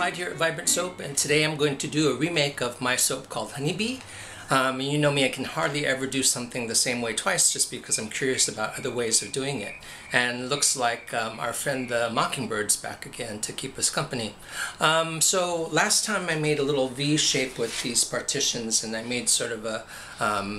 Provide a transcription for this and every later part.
Clyde here at Vibrant Soap, and today I'm going to do a remake of my soap called Honeybee. You know me, I can hardly ever do something the same way twice just because I'm curious about other ways of doing it. And it looks like our friend the Mockingbird's back again to keep us company. So last time I made a little V shape with these partitions, and I made sort of a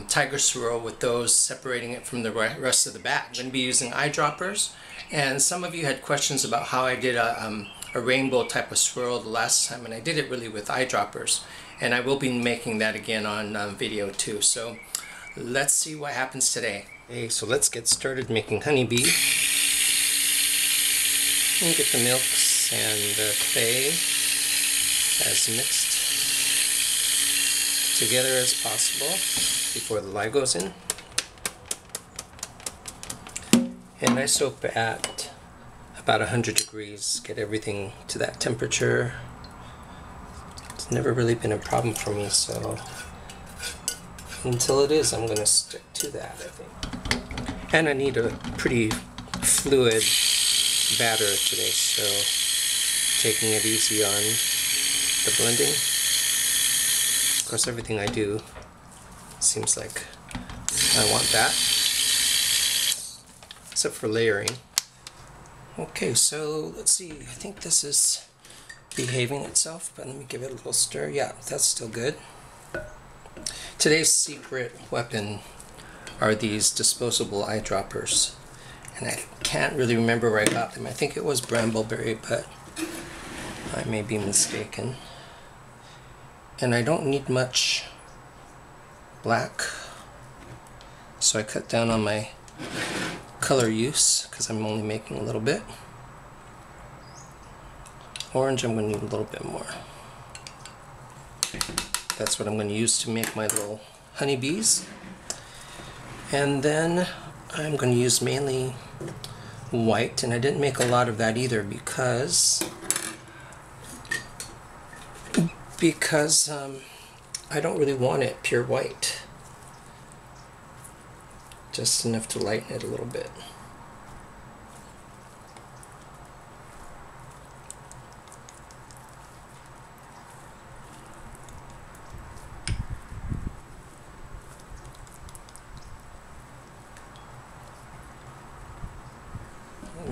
tiger swirl with those, separating it from the rest of the batch. I'm going to be using eyedroppers, and some of you had questions about how I did a rainbow type of swirl the last time, and I did it really with eyedroppers, and I will be making that again on video too. So let's see what happens today. Okay, so let's get started making Honeybee. And get the milks and the clay as mixed together as possible before the lye goes in. And I soap at about 100 degrees, get everything to that temperature. It's never really been a problem for me, so until it is, I'm going to stick to that, I think. And I need a pretty fluid batter today, so taking it easy on the blending. Of course, everything I do seems like I want that, except for layering. Okay, so let's see, I think this is behaving itself, but let me give it a little stir. Yeah, that's still good. Today's secret weapon are these disposable eyedroppers, and I can't really remember where I got them. I think it was Brambleberry, but I may be mistaken. And I don't need much black, so I cut down on my color use because I'm only making a little bit. Orange, I'm going to need a little bit more. That's what I'm going to use to make my little honeybees. And then I'm going to use mainly white, and I didn't make a lot of that either because I don't really want it pure white. Just enough to lighten it a little bit.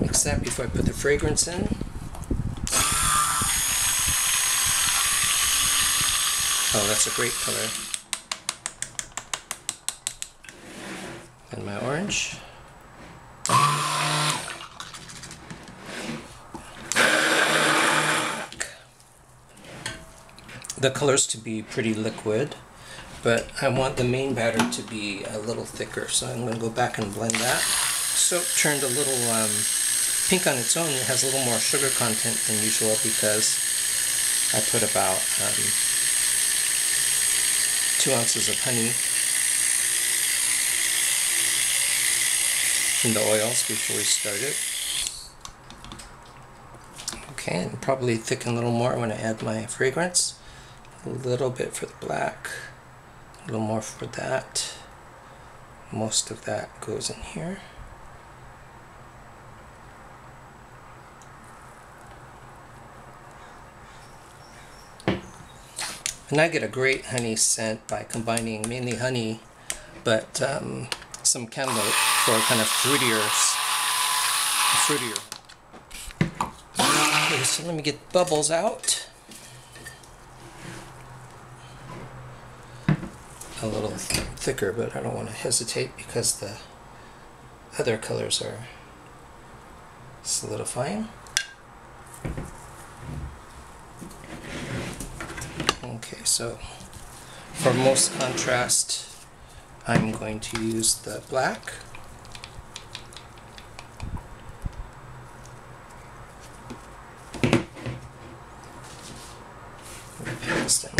Mix that before I put the fragrance in. Oh, that's a great color. And my orange. The colors to be pretty liquid, but I want the main batter to be a little thicker, so I'm going to go back and blend that. Soap turned a little pink on its own. It has a little more sugar content than usual because I put about 2 ounces of honey in the oils before we started. Okay, and probably thicken a little more when I add my fragrance. A little bit for the black, a little more for that. Most of that goes in here. And I get a great honey scent by combining mainly honey, but some cantaloupe for kind of fruitier. Okay, so let me get bubbles out. A little thicker, but I don't want to hesitate because the other colors are solidifying. Okay, so for most contrast, I'm going to use the black. Paste in.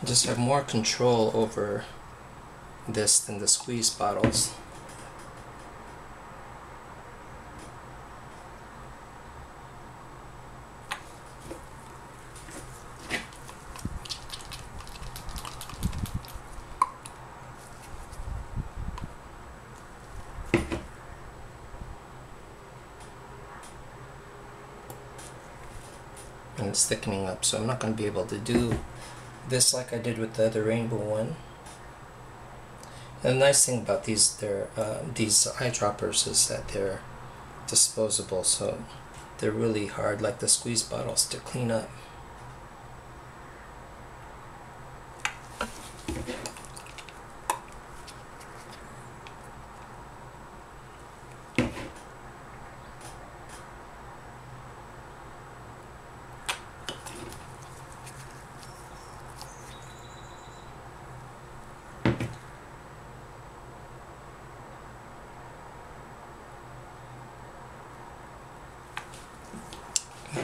Just have more control over this than the squeeze bottles. and it's thickening up, so I'm not going to be able to do this like I did with the other rainbow one. And the nice thing about these eyedroppers is that they're disposable, so they're really hard, like the squeeze bottles, to clean up.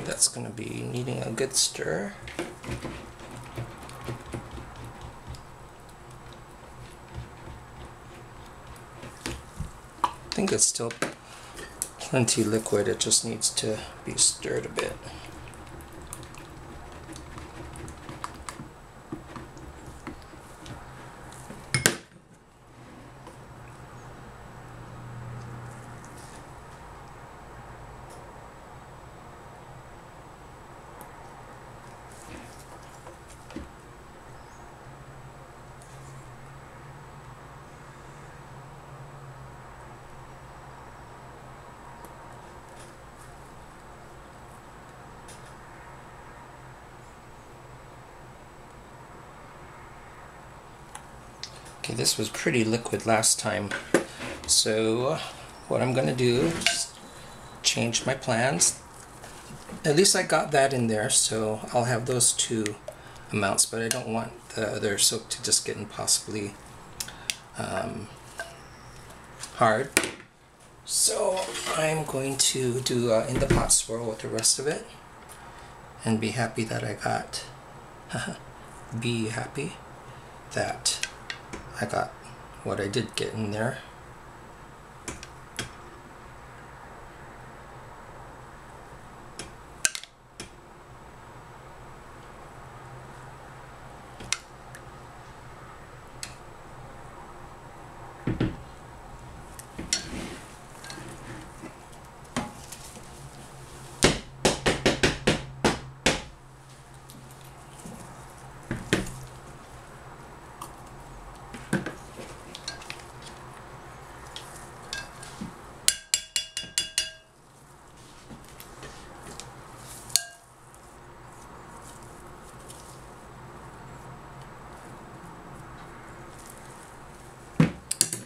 That's going to be needing a good stir. I think it's still plenty liquid, it just needs to be stirred a bit. Okay, this was pretty liquid last time, so what I'm gonna do is change my plans. At least I got that in there, so I'll have those two amounts, but I don't want the other soap to just get impossibly hard. So I'm going to do in the pot swirl with the rest of it and be happy that I got be happy that I got what I did get in there.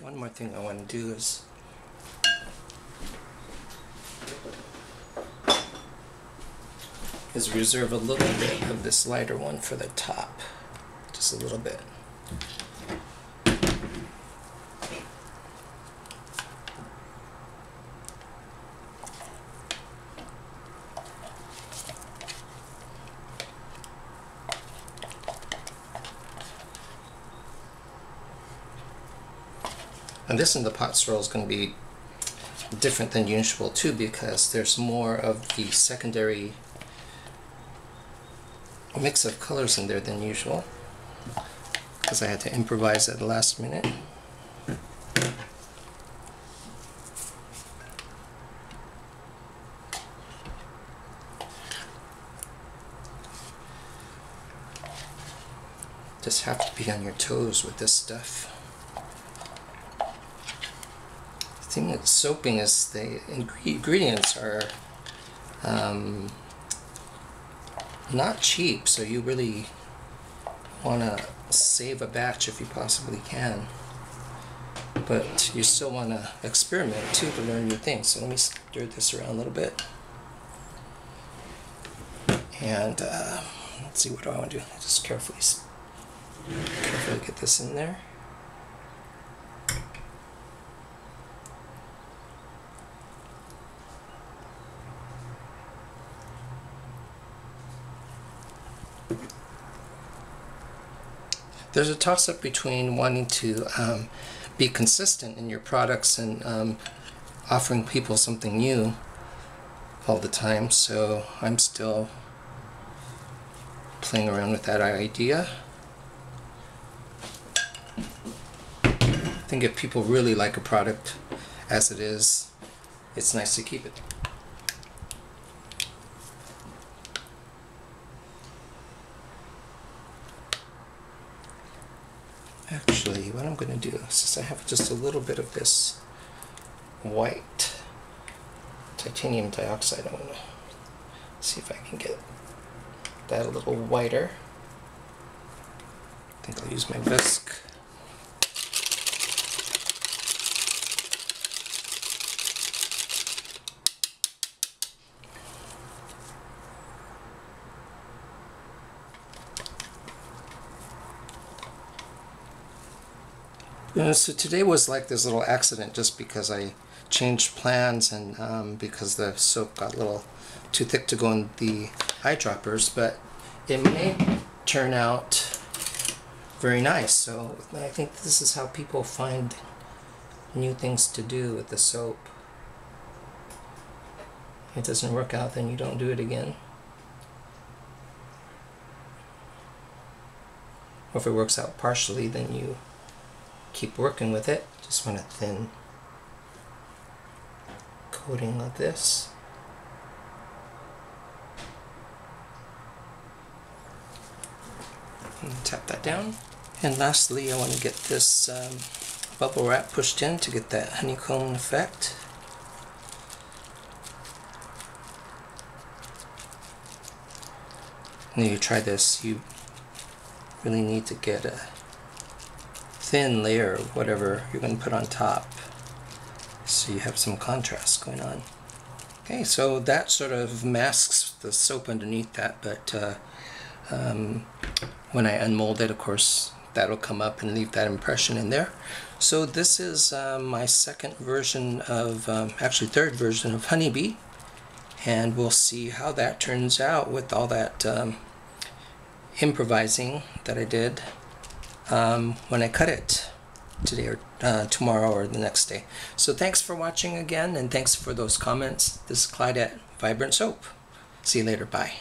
One more thing I want to do is reserve a little bit of this lighter one for the top, just a little bit. And this in the pot swirl is going to be different than usual too, because there's more of the secondary mix of colors in there than usual, because I had to improvise at the last minute. Just have to be on your toes with this stuff. The thing with soaping is the ingredients are not cheap, so you really want to save a batch if you possibly can. But you still want to experiment too to learn new things. So let me stir this around a little bit. And let's see, what do I want to do? Just carefully get this in there. There's a toss-up between wanting to be consistent in your products and offering people something new all the time, so I'm still playing around with that idea. I think if people really like a product as it is, it's nice to keep it. Actually, what I'm going to do, since I have just a little bit of this white titanium dioxide, I want to see if I can get that a little whiter. I think I'll use my whisk. So today was like this little accident just because I changed plans and because the soap got a little too thick to go in the eyedroppers, but it may turn out very nice. So I think this is how people find new things to do with the soap. If it doesn't work out, then you don't do it again. Or if it works out partially, then you keep working with it. Just want a thin coating of this. And tap that down. And lastly, I want to get this bubble wrap pushed in to get that honeycomb effect. When you try this, you really need to get a thin layer of whatever you're going to put on top so you have some contrast going on. Okay, so that sort of masks the soap underneath that, but when I unmold it, of course, that'll come up and leave that impression in there. So this is my second version of, actually third version of Honeybee, and we'll see how that turns out with all that improvising that I did when I cut it today or tomorrow or the next day. So thanks for watching again, and thanks for those comments. This is Clyde at Vibrant Soap. See you later. Bye.